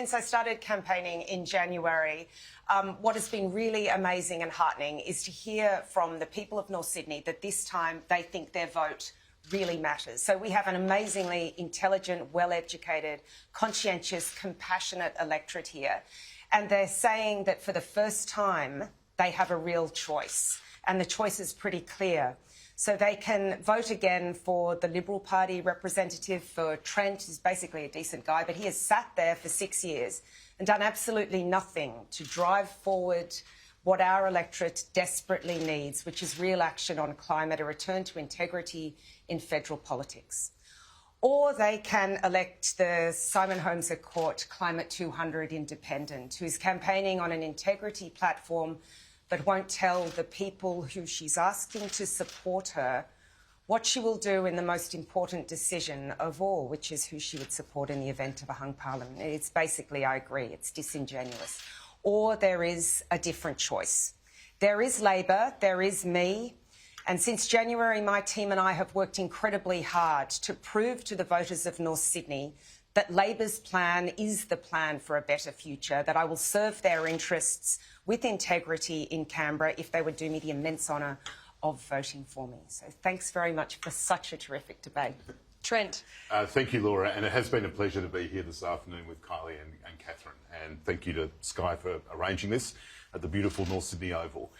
Since I started campaigning in January, what has been really amazing and heartening is to hear from the people of North Sydney that this time they think their vote really matters. So we have an amazingly intelligent, well-educated, conscientious, compassionate electorate here. And they're saying that for the first time, they have a real choice. And the choice is pretty clear. So they can vote again for the Liberal Party representative, for Trent, who's basically a decent guy, but he has sat there for 6 years and done absolutely nothing to drive forward what our electorate desperately needs, which is real action on climate, a return to integrity in federal politics. Or they can elect the Simon Holmes à Court Climate 200 independent, who's campaigning on an integrity platform but won't tell the people who she's asking to support her what she will do in the most important decision of all, which is who she would support in the event of a hung parliament. It's basically, I agree, it's disingenuous. Or there is a different choice. There is Labor, there is me, and since January, my team and I have worked incredibly hard to prove to the voters of North Sydney that Labor's plan is the plan for a better future, that I will serve their interests with integrity in Canberra if they would do me the immense honour of voting for me. So thanks very much for such a terrific debate. Trent. Thank you, Laura, and it has been a pleasure to be here this afternoon with Kylea and Catherine, and thank you to Sky for arranging this at the beautiful North Sydney Oval.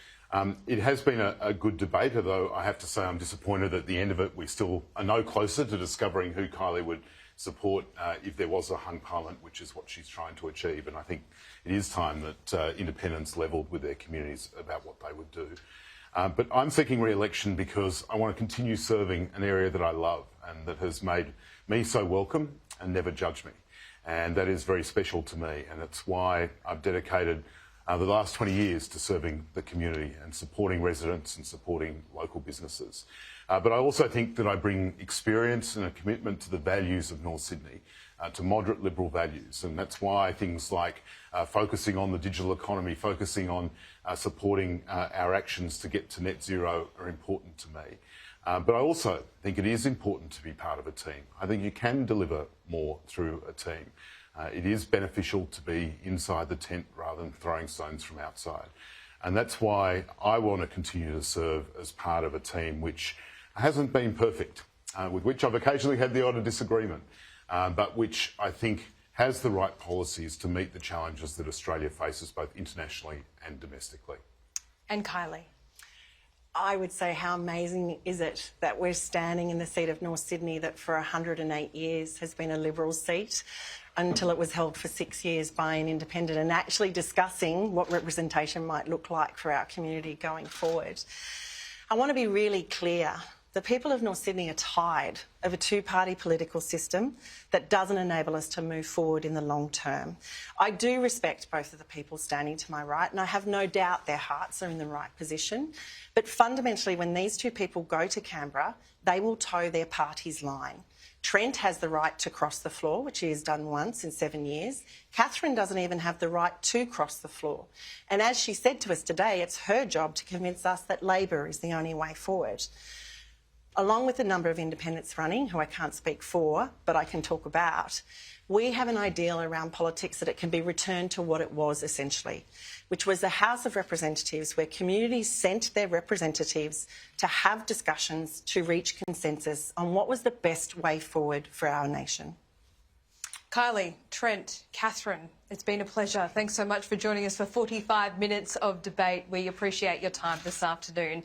It has been a good debate, although I have to say I'm disappointed at the end of it we still are no closer to discovering who Kylea would support if there was a hung parliament, which is what she's trying to achieve. And I think it is time that independents levelled with their communities about what they would do. But I'm seeking re-election because I want to continue serving an area that I love and that has made me so welcome and never judged me. And that is very special to me. And it's why I've dedicated the last 20 years to serving the community and supporting residents and supporting local businesses. But I also think that I bring experience and a commitment to the values of North Sydney, to moderate Liberal values. And that's why things like focusing on the digital economy, focusing on supporting our actions to get to net zero are important to me. But I also think it is important to be part of a team. I think you can deliver more through a team. It is beneficial to be inside the tent rather than throwing stones from outside. And that's why I want to continue to serve as part of a team which hasn't been perfect, with which I've occasionally had the odd disagreement, but which I think has the right policies to meet the challenges that Australia faces both internationally and domestically. And Kylea. I would say, how amazing is it that we're standing in the seat of North Sydney that for 108 years has been a Liberal seat until it was held for 6 years by an independent, and actually discussing what representation might look like for our community going forward. I want to be really clear. The people of North Sydney are tired of a two-party political system that doesn't enable us to move forward in the long term. I do respect both of the people standing to my right, and I have no doubt their hearts are in the right position. But fundamentally, when these two people go to Canberra, they will toe their party's line. Trent has the right to cross the floor, which he has done once in 7 years. Catherine doesn't even have the right to cross the floor. And as she said to us today, it's her job to convince us that Labor is the only way forward. Along with a number of independents running, who I can't speak for, but I can talk about, we have an ideal around politics that it can be returned to what it was essentially, which was a House of Representatives where communities sent their representatives to have discussions to reach consensus on what was the best way forward for our nation. Kylea, Trent, Catherine, it's been a pleasure. Thanks so much for joining us for 45 minutes of debate. We appreciate your time this afternoon.